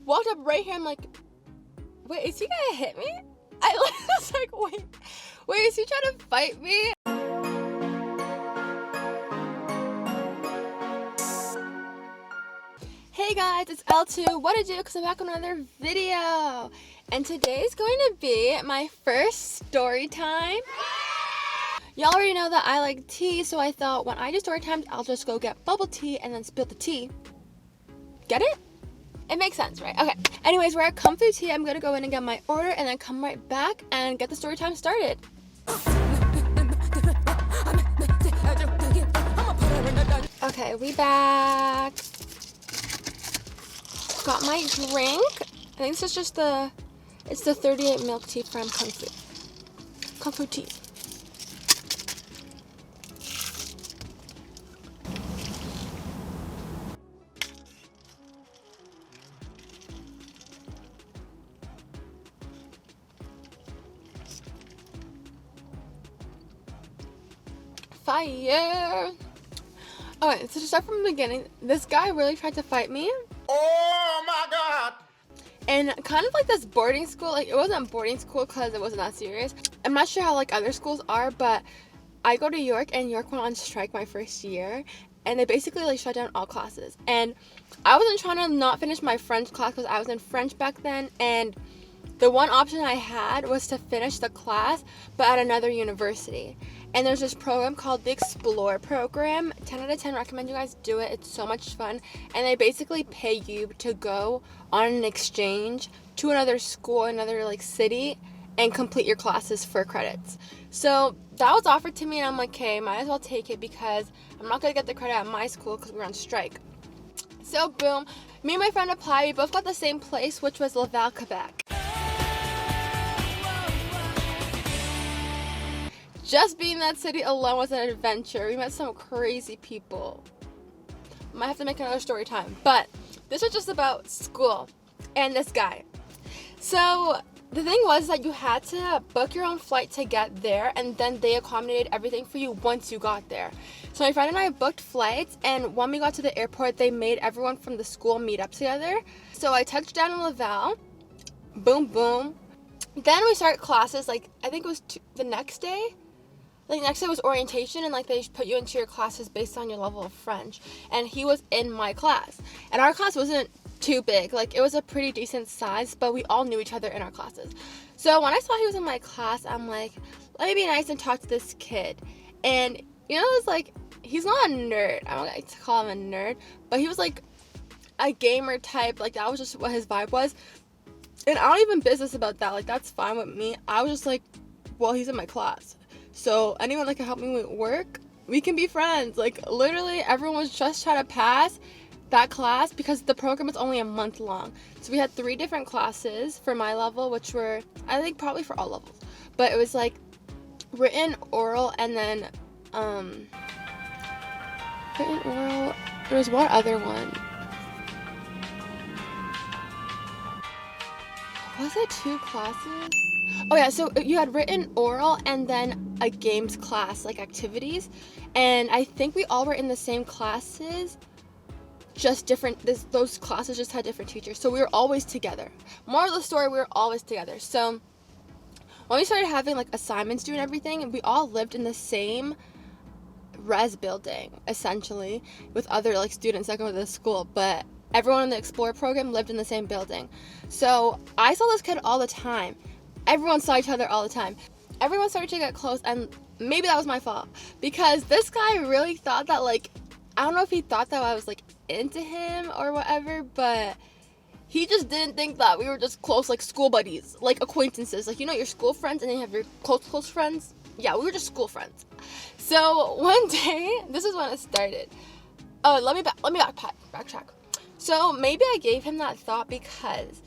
walked up right here. I'm like, wait, is he gonna hit me? I was like, wait, is he trying to fight me? Hey guys, it's L2, what it do, because I'm back on another video. And today's going to be my first story time. Y'all already know that I like tea, so I thought when I do story times, I'll just go get bubble tea and then spill the tea. Get it? It makes sense, right? Okay. Anyways, we're at Comfy Tea. I'm gonna go in and get my order and then come right back and get the story time started. Okay, we back. Got my drink. I think this is just it's the 38 milk tea from Comfy Tea. Fire! Alright, so to start from the beginning, this guy really tried to fight me. Oh my god! And kind of like this boarding school, like it wasn't boarding school because it wasn't that serious. I'm not sure how like other schools are, but I go to York and York went on strike my first year and they basically like shut down all classes. And I wasn't trying to not finish my French class because I was in French back then, and the one option I had was to finish the class but at another university. And there's this program called the Explore program. 10 out of 10 recommend you guys do it. It's so much fun. And they basically pay you to go on an exchange to another school, another like city, and complete your classes for credits. So that was offered to me and I'm like, okay, might as well take it because I'm not gonna get the credit at my school because we're on strike. So boom, me and my friend applied. We both got the same place, which was Laval, Quebec. Just being in that city alone was an adventure. We met some crazy people. Might have to make another story time. But this was just about school and this guy. So the thing was that you had to book your own flight to get there, and then they accommodated everything for you once you got there. So my friend and I booked flights, and when we got to the airport, they made everyone from the school meet up together. So I touched down in Laval. Boom, boom. Then we started classes, like I think it was the next day. Like next day was orientation, and like they put you into your classes based on your level of French. And he was in my class, and our class wasn't too big. Like it was a pretty decent size, but we all knew each other in our classes. So when I saw he was in my class, I'm like, let me be nice and talk to this kid. And you know, it's like he's not a nerd. I don't like to call him a nerd, but he was like a gamer type. Like that was just what his vibe was. And I don't even business about that. Like that's fine with me. I was just like, well, he's in my class. So anyone that can help me with work, we can be friends. Like literally everyone was just trying to pass that class because the program is only a month long. So we had 3 different classes for my level, which were, I think probably for all levels. But it was like written, oral, and then written, oral, there was one other one. Was it 2 classes? Oh yeah, so you had written, oral, and then a games class, like activities. And I think we all were in the same classes, just different, those classes just had different teachers. So we were always together. Moral of the story, we were always together. So when we started having like assignments due and everything, we all lived in the same res building, essentially, with other like students that go to the school. But everyone in the Explore program lived in the same building. So I saw this kid all the time. Everyone saw each other all the time. Everyone started to get close, and maybe that was my fault because this guy really thought that, like, I don't know if he thought that I was like into him or whatever, but he just didn't think that we were just close, like school buddies, like acquaintances, like, you know, your school friends and then you have your close friends. Yeah, we were just school friends. So one day, this is when it started. Oh, let me backtrack. So maybe I gave him that thought because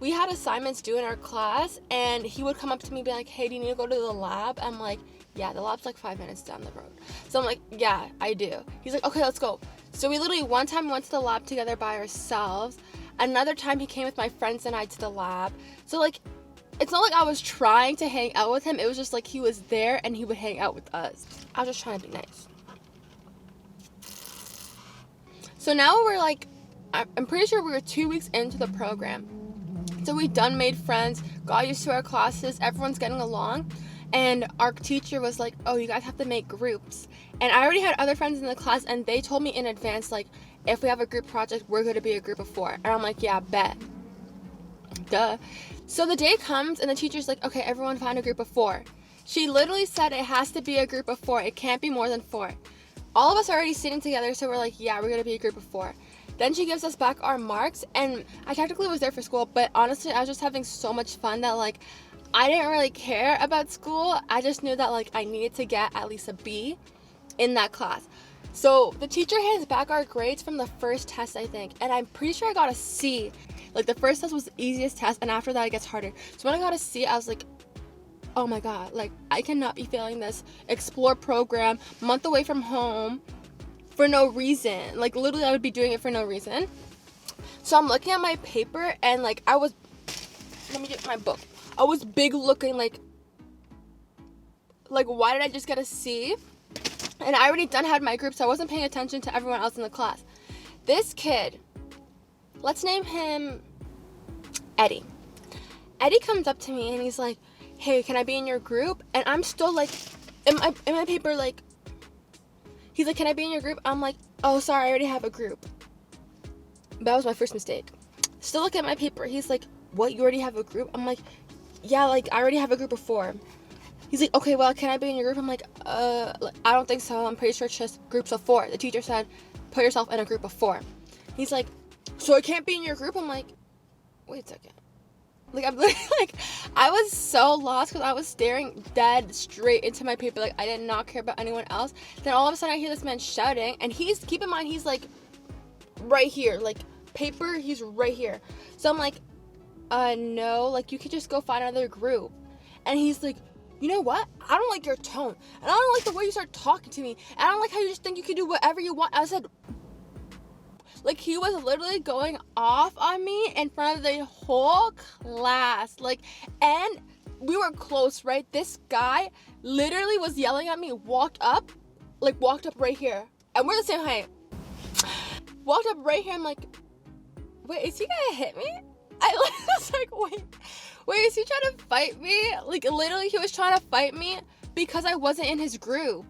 we had assignments due in our class, and he would come up to me and be like, hey, do you need to go to the lab? I'm like, yeah, the lab's like 5 minutes down the road. So I'm like, yeah, I do. He's like, okay, let's go. So we literally one time went to the lab together by ourselves. Another time he came with my friends and I to the lab. So like, it's not like I was trying to hang out with him. It was just like he was there and he would hang out with us. I was just trying to be nice. So now we're like I'm pretty sure we were 2 weeks into the program. So we done made friends, got used to our classes, everyone's getting along. And our teacher was like, oh, you guys have to make groups. And I already had other friends in the class, and they told me in advance, like, if we have a group project, we're going to be a group of 4. And I'm like, yeah, bet. Duh. So the day comes, and the teacher's like, okay, everyone find a group of 4. She literally said it has to be a group of 4. It can't be more than 4. All of us are already sitting together, so we're like, yeah, we're going to be a group of 4. Then she gives us back our marks, and I technically was there for school, but honestly, I was just having so much fun that, like, I didn't really care about school. I just knew that, like, I needed to get at least a B in that class. So the teacher hands back our grades from the first test, I think, and I'm pretty sure I got a C. Like, the first test was the easiest test, and after that it gets harder. So when I got a C, I was like, oh my god, like, I cannot be failing this explore program, month away from home, for no reason. Like, literally I would be doing it for no reason. So I'm looking at my paper, and like, let me get my book. I was big looking, like, why did I just get a C? And I already had my group, so I wasn't paying attention to everyone else in the class. This kid, let's name him Eddie. Eddie comes up to me and he's like, hey, can I be in your group? And I'm still like, in my paper, like, he's like, can I be in your group? I'm like, oh, sorry, I already have a group. That was my first mistake. Still looking at my paper, he's like, what, you already have a group? I'm like, yeah, like, I already have a group of 4. He's like, okay, well, can I be in your group? I'm like, I don't think so. I'm pretty sure it's just groups of 4. The teacher said, put yourself in a group of 4. He's like, so I can't be in your group? I'm like, wait a second. Like, I'm literally, like, I was so lost because I was staring dead straight into my paper. Like, I did not care about anyone else. Then all of a sudden I hear this man shouting, and keep in mind, he's like right here. Like, paper, he's right here. So I'm like, no, like, you could just go find another group. And he's like, you know what? I don't like your tone. And I don't like the way you start talking to me. And I don't like how you just think you can do whatever you want. I said, like, he was literally going off on me in front of the whole class. Like, and we were close, right? This guy literally was yelling at me, walked up right here. And we're the same height. Walked up right here. I'm like, wait, is he gonna hit me? I was like, wait, is he trying to fight me? Like, literally, he was trying to fight me because I wasn't in his group.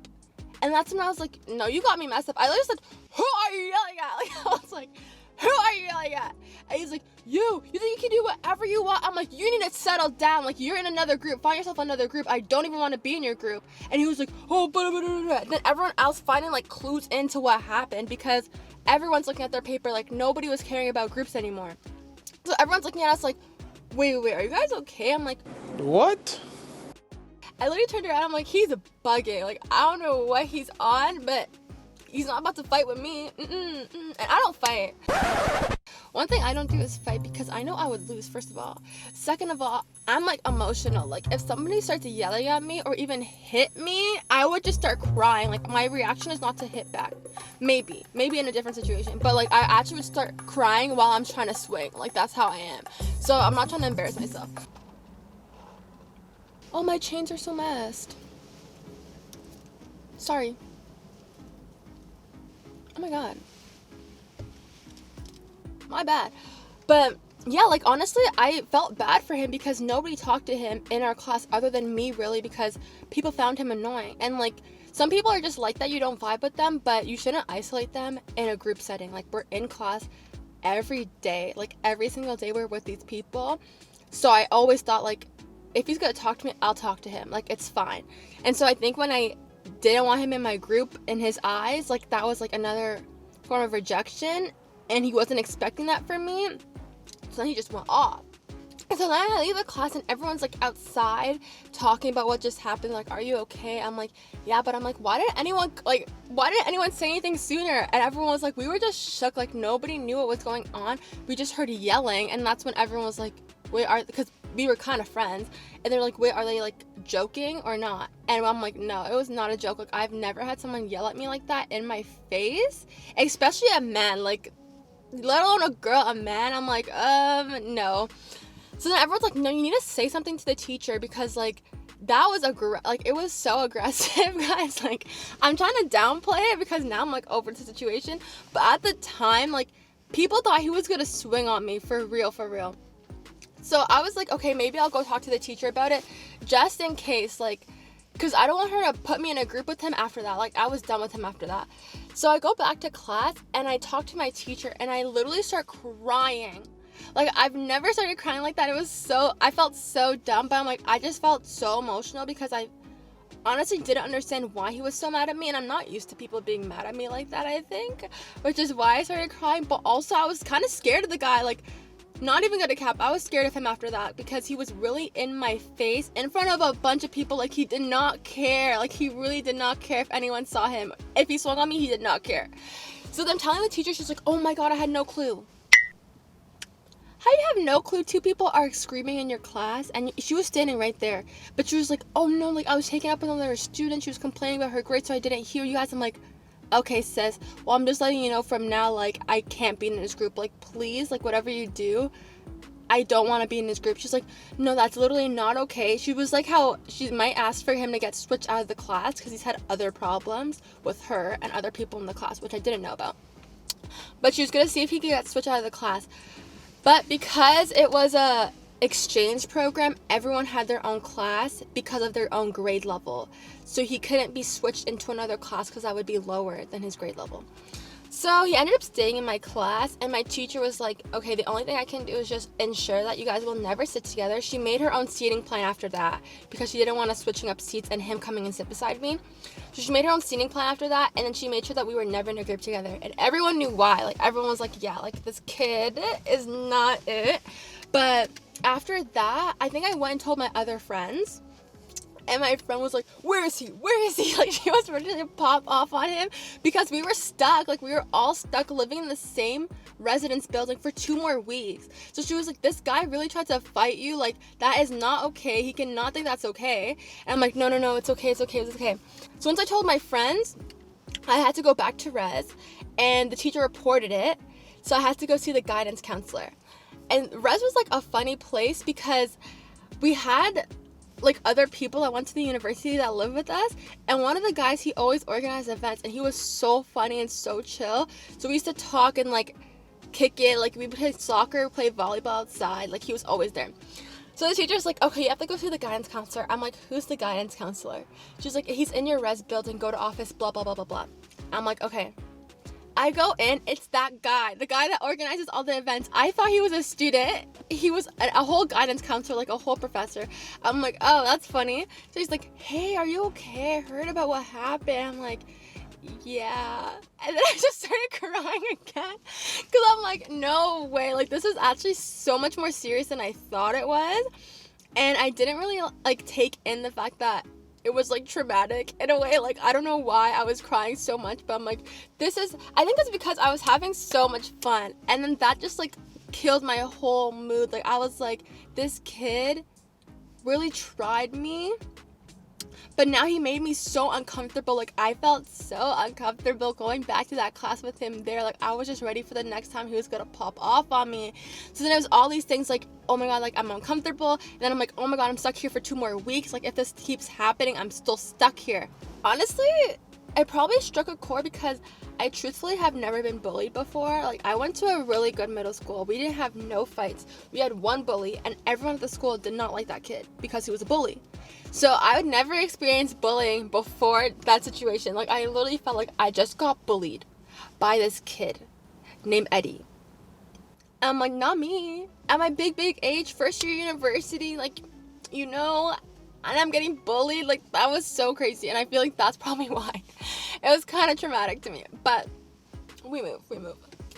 And that's when I was like, no, you got me messed up. I literally said, who are you yelling at? Like, I was like, who are you yelling at? And he's like, you think you can do whatever you want? I'm like, you need to settle down. Like, you're in another group. Find yourself another group. I don't even want to be in your group. And he was like, oh, blah, blah, blah, blah. Then everyone else finally, like, clues into what happened because everyone's looking at their paper. Like, nobody was caring about groups anymore. So everyone's looking at us like, wait, are you guys okay? I'm like, What? I literally turned around, I'm like, he's bugging. Like, I don't know what he's on, but he's not about to fight with me. And I don't fight. One thing I don't do is fight because I know I would lose, first of all. Second of all, I'm, like, emotional. Like, if somebody starts yelling at me or even hit me, I would just start crying. Like, my reaction is not to hit back. Maybe in a different situation. But, like, I actually would start crying while I'm trying to swing. Like, that's how I am. So I'm not trying to embarrass myself. Oh, my chains are so messed. Sorry. Oh my god. My bad. But yeah, like, honestly, I felt bad for him because nobody talked to him in our class other than me, really, because people found him annoying. And, like, some people are just like that, you don't vibe with them, but you shouldn't isolate them in a group setting. Like, we're in class every day. Like, every single day we're with these people. So I always thought, like, if he's gonna talk to me, I'll talk to him. Like, it's fine. And so I think when I didn't want him in my group, in his eyes, like, that was, like, another form of rejection, and he wasn't expecting that from me. So then he just went off. And so then I leave the class and everyone's, like, outside talking about what just happened. Like, are you okay? I'm like, yeah, but I'm like, why didn't anyone say anything sooner? And everyone was like, we were just shook. Like, nobody knew what was going on. We just heard yelling. And that's when everyone was like, because we were kind of friends. And they're like, wait, are they, like, joking or not? And I'm like, no, it was not a joke. Like, I've never had someone yell at me like that in my face. Especially a man, like, let alone a girl, a man. I'm like, no. So then everyone's like, no, you need to say something to the teacher because, like, that was it was so aggressive, guys. Like, I'm trying to downplay it because now I'm, like, over the situation. But at the time, like, people thought he was gonna swing on me for real. So I was like, okay, maybe I'll go talk to the teacher about it just in case, like, because I don't want her to put me in a group with him after that. Like, I was done with him after that. So I go back to class and I talk to my teacher and I literally start crying. Like, I've never started crying like that. I felt so dumb, but I'm like, I just felt so emotional because I honestly didn't understand why he was so mad at me, and I'm not used to people being mad at me like that, I think, which is why I started crying. But also I was kind of scared of the guy. Like, not even gonna cap, I was scared of him after that because he was really in my face in front of a bunch of people. Like, he did not care. Like, he really did not care if anyone saw him. If he swung on me, he did not care. So then I'm telling the teacher, she's like, oh my god, I had no clue. How do you have no clue? 2 people are screaming in your class, and she was standing right there, but she was like, oh no, like, I was taking up with another student, she was complaining about her grades, so I didn't hear you guys. I'm like, okay, sis, well, I'm just letting you know from now, like, I can't be in this group. Like, please, like, whatever you do, I don't want to be in this group. She's like, no, that's literally not okay. She was like, how she might ask for him to get switched out of the class because he's had other problems with her and other people in the class, which I didn't know about. But she was gonna see if he could get switched out of the class. But because it was a exchange program, everyone had their own class because of their own grade level. So he couldn't be switched into another class because that would be lower than his grade level. So he ended up staying in my class, and my teacher was like, okay, the only thing I can do is just ensure that you guys will never sit together. She made her own seating plan after that because she didn't want us switching up seats and him coming and sit beside me. So she made her own seating plan after that, and then she made sure that we were never in a group together. And everyone knew why. Like, everyone was like, yeah, like, this kid is not it. But after that, I think I went and told my other friends. And my friend was like, where is he? Like, she was ready to pop off on him because we were stuck. Like, we were all stuck living in the same residence building for 2 more weeks. So she was like, this guy really tried to fight you. Like, that is not okay. He cannot think that's okay. And I'm like, no, it's okay. So once I told my friends, I had to go back to res, and the teacher reported it. So I had to go see the guidance counselor. And res was like a funny place because we had like other people that went to the university that lived with us, and one of the guys, he always organized events, and he was so funny and so chill. So we used to talk and like kick it. Like, we played soccer, played volleyball outside. Like, he was always there. So the teacher's like, okay, you have to go see the guidance counselor. I'm like, who's the guidance counselor? She's like, he's in your res building, go to office, blah blah blah blah blah. I'm like, okay. I go in, it's that guy, the guy that organizes all the events. I thought he was a student. He was a whole guidance counselor, like a whole professor. I'm like, oh, that's funny. So he's like, hey, are you okay? I heard about what happened. I'm like, yeah. And then I just started crying again because I'm like, no way. Like, this is actually so much more serious than I thought it was. And I didn't really like take in the fact that it was like traumatic in a way. Like, I don't know why I was crying so much, but I'm like, I think it's because I was having so much fun, and then that just like killed my whole mood. Like, I was like, this kid really tried me, but now he made me so uncomfortable. Like, I felt so uncomfortable going back to that class with him there. Like, I was just ready for the next time he was gonna pop off on me. So then it was all these things like, oh my god, like, I'm uncomfortable. And then I'm like, oh my god, I'm stuck here for 2 more weeks. Like, if this keeps happening, I'm still stuck here. Honestly, it probably struck a chord because I truthfully have never been bullied before. Like, I went to a really good middle school. We didn't have no fights. We had one bully, and everyone at the school did not like that kid because he was a bully. So I would never experience bullying before that situation. Like, I literally felt like I just got bullied by this kid named Eddie. I'm like, not me. At my big age, first year university, like, you know, and I'm getting bullied. Like, that was so crazy, and I feel like that's probably why. It was kind of traumatic to me, but we move.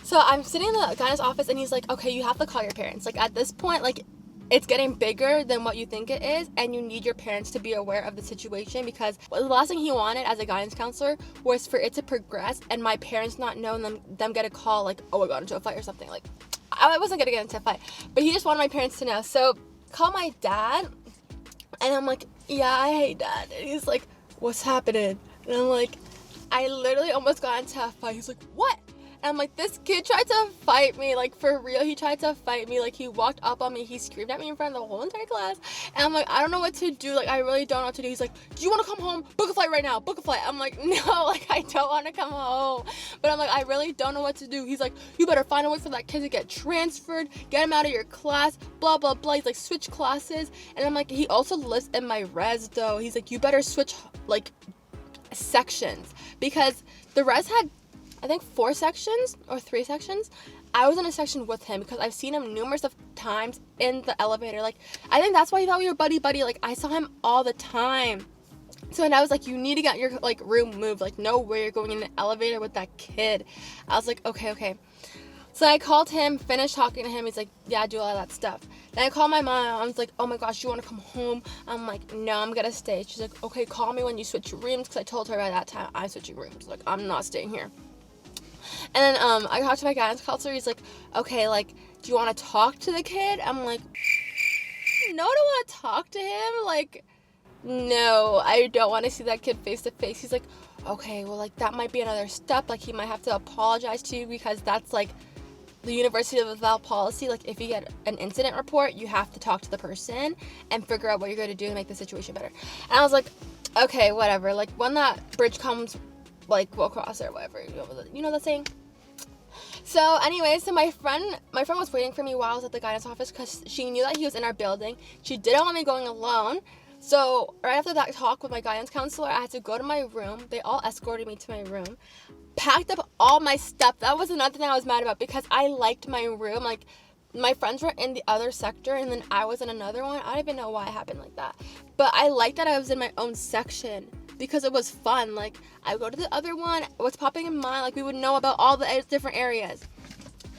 So I'm sitting in the guy's office, and he's like, okay, you have to call your parents. Like, at this point, like, it's getting bigger than what you think it is, and you need your parents to be aware of the situation, because the last thing he wanted as a guidance counselor was for it to progress and my parents not know, and them get a call like, oh, I got into a fight or something. Like, I wasn't gonna get into a fight, but he just wanted my parents to know. So call my dad, and I'm like, yeah, I hate dad. And he's like, what's happening? And I'm like, I literally almost got into a fight. He's like, what? And I'm like, this kid tried to fight me, like, for real. He tried to fight me. Like, he walked up on me, he screamed at me in front of the whole entire class. And I'm like, I don't know what to do. Like, I really don't know what to do. He's like, do you want to come home? Book a flight right now. Book a flight. I'm like, no, like, I don't want to come home. But I'm like, I really don't know what to do. He's like, you better find a way for that kid to get transferred, get him out of your class, blah, blah, blah. He's like, switch classes. And I'm like, he also lives in my res, though. He's like, you better switch, like, sections. Because the res had, I think, 4 sections or 3 sections. I was in a section with him because I've seen him numerous of times in the elevator. Like, I think that's why he thought we were buddy. Like, I saw him all the time. So, and I was like, you need to get your, like, room moved. Like, no way you're going in an elevator with that kid. I was like, okay. So I called him, finished talking to him. He's like, yeah, do all that stuff. Then I called my mom. I was like, oh my gosh, you want to come home? I'm like, no, I'm going to stay. She's like, okay, call me when you switch rooms. Because I told her by that time I'm switching rooms. Like, I'm not staying here. And then I talked to my guidance counselor. He's like, okay, like, do you want to talk to the kid? I'm like, no, I don't want to talk to him. Like, no, I don't want to see that kid face to face. He's like, okay, well, like, that might be another step. Like, he might have to apologize to you because that's, like, the University of Laval policy. Like, if you get an incident report, you have to talk to the person and figure out what you're going to do to make the situation better. And I was like, okay, whatever. Like, when that bridge comes, like, we'll cross it or whatever. You know that saying? So anyway, so my friend was waiting for me while I was at the guidance office because she knew that he was in our building. She didn't want me going alone. So right after that talk with my guidance counselor, I had to go to my room. They all escorted me to my room, packed up all my stuff. That was another thing I was mad about because I liked my room. Like, my friends were in the other sector and then I was in another one. I don't even know why it happened like that. But I liked that I was in my own section because it was fun. Like, I would go to the other one, what's popping in mind, like, we would know about all the different areas.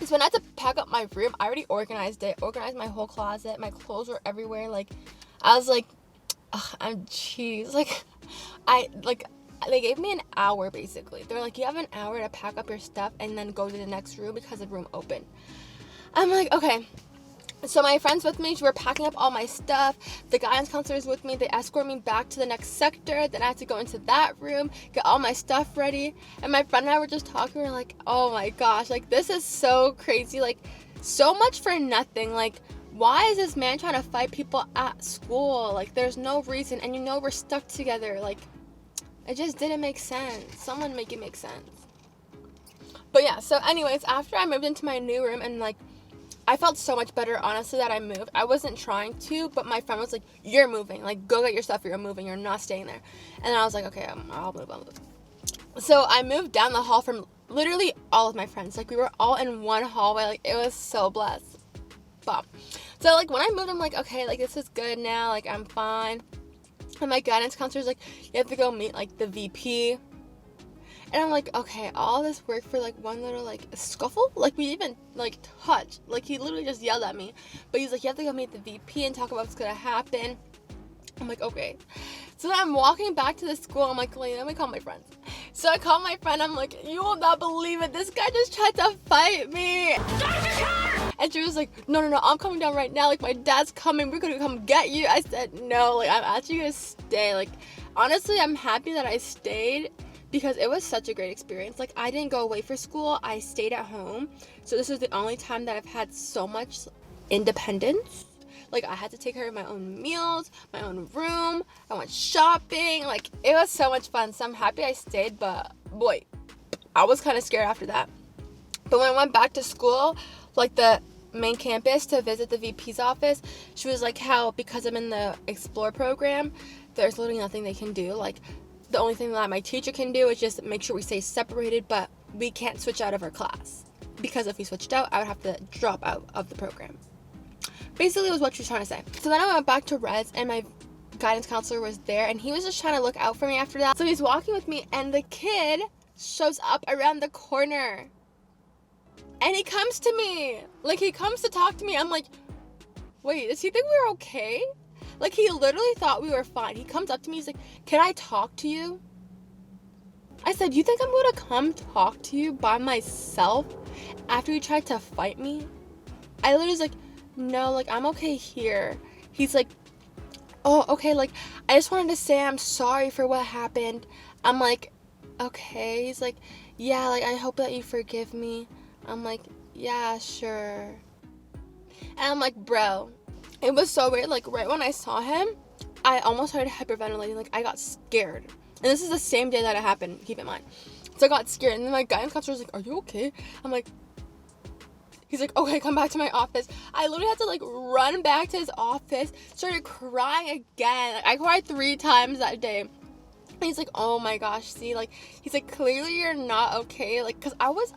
So when I had to pack up my room, I already organized it, organized my whole closet. My clothes were everywhere. Like, I was like, ugh, I'm cheese. Like, they gave me an hour, basically. They're like, you have an hour to pack up your stuff and then go to the next room because the room opened. I'm like, okay. So my friends with me, were packing up all my stuff. The guidance counselors with me, they escort me back to the next sector. Then I had to go into that room, get all my stuff ready. And my friend and I were just talking. We were like, oh my gosh, like, this is so crazy. Like, so much for nothing. Like, why is this man trying to fight people at school? Like, there's no reason. And you know we're stuck together. Like, it just didn't make sense. Someone make it make sense. But yeah, so anyways, after I moved into my new room and, like, I felt so much better, honestly, that I moved. I wasn't trying to, but my friend was like, you're moving. Like, go get your stuff. You're moving. You're not staying there. And I was like, okay, I'll move. So I moved down the hall from literally all of my friends. Like, we were all in one hallway. Like, it was so blessed. But so, like, when I moved, I'm like, okay, like, this is good now. Like, I'm fine. And my guidance counselor's like, you have to go meet, like, the VP. And I'm like, okay, all this work for, like, one little, like, scuffle? Like, we even, like, touched. Like, he literally just yelled at me. But he's like, you have to go meet the VP and talk about what's going to happen. I'm like, okay. So then I'm walking back to the school. I'm like, let me call my friends. So I call my friend. I'm like, you will not believe it. This guy just tried to fight me. And she was like, no, I'm coming down right now. Like, my dad's coming. We're going to come get you. I said, no, like, I'm actually going to stay. Like, honestly, I'm happy that I stayed because it was such a great experience. Like, I didn't go away for school. I stayed at home. So this was the only time that I've had so much independence. Like, I had to take care of my own meals, my own room. I went shopping. Like, it was so much fun. So I'm happy I stayed. But, boy, I was kind of scared after that. But when I went back to school, like, the main campus to visit the VP's office, she was like, how, because I'm in the Explore program, there's literally nothing they can do. Like, the only thing that my teacher can do is just make sure we stay separated, but we can't switch out of our class. Because if we switched out, I would have to drop out of the program. Basically, was what she was trying to say. So then I went back to res, and my guidance counselor was there, and he was just trying to look out for me after that. So he's walking with me, and the kid shows up around the corner. And he comes to me. Like, he comes to talk to me. I'm like, wait, does he think we're okay? Like, he literally thought we were fine. He comes up to me. He's like, can I talk to you? I said, you think I'm going to come talk to you by myself after you tried to fight me? I literally was like, no, like, I'm okay here. He's like, oh, okay, like, I just wanted to say I'm sorry for what happened. I'm like, okay. He's like, yeah, like, I hope that you forgive me. I'm like, yeah, sure. And I'm like, bro, it was so weird. Like, right when I saw him, I almost started hyperventilating. Like, I got scared. And this is the same day that it happened, keep in mind. So I got scared. And then my guidance counselor was like, are you okay? I'm like, he's like, okay, come back to my office. I literally had to, like, run back to his office, started crying again. Like, I cried 3 times that day. And he's like, oh my gosh, see, like, he's like, clearly you're not okay. Like, because I was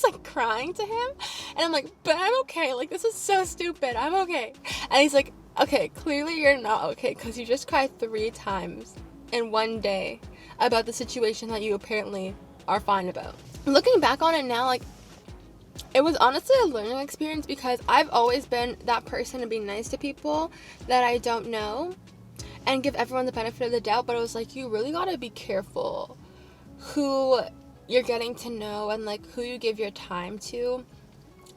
like crying to him, and I'm like, but I'm okay. Like, this is so stupid. I'm okay. And he's like, okay, clearly you're not okay because you just cried 3 times in one day about the situation that you apparently are fine about. Looking back on it now, like, it was honestly a learning experience because I've always been that person to be nice to people that I don't know and give everyone the benefit of the doubt, but it was like, you really gotta be careful who you're getting to know and, like, who you give your time to,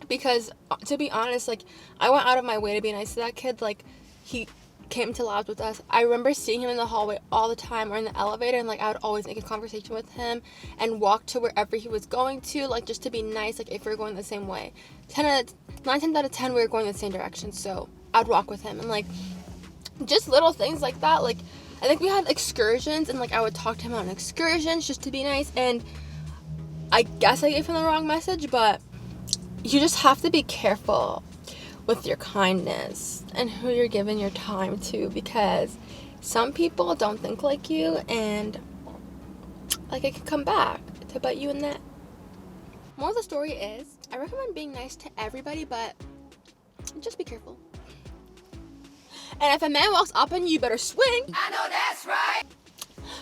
because, to be honest, like, I went out of my way to be nice to that kid. Like, he came to labs with us. I remember seeing him in the hallway all the time or in the elevator, and, like, I would always make a conversation with him and walk to wherever he was going to, like, just to be nice, like, if we were going the same way. 9 times out of 10 we were going the same direction, so I'd walk with him. And, like, just little things like that. Like, I think we had excursions, and, like, I would talk to him on excursions just to be nice, and I guess I gave him the wrong message, but you just have to be careful with your kindness and who you're giving your time to, because some people don't think like you, and, like, it can come back to bite you in that. Moral of the story is, I recommend being nice to everybody, but just be careful. And if a man walks up on you, you better swing. I know that's right.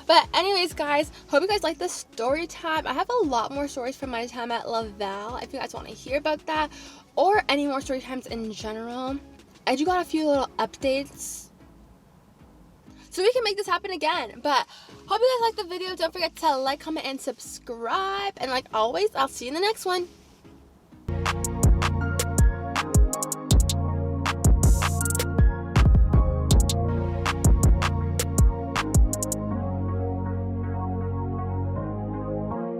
But anyways, guys, hope you guys like this story time. I have a lot more stories from my time at Laval if you guys want to hear about that, or any more story times in general. I do got a few little updates, so we can make this happen again. But hope you guys like the video. Don't forget to like, comment, and subscribe. And like always, I'll see you in the next one.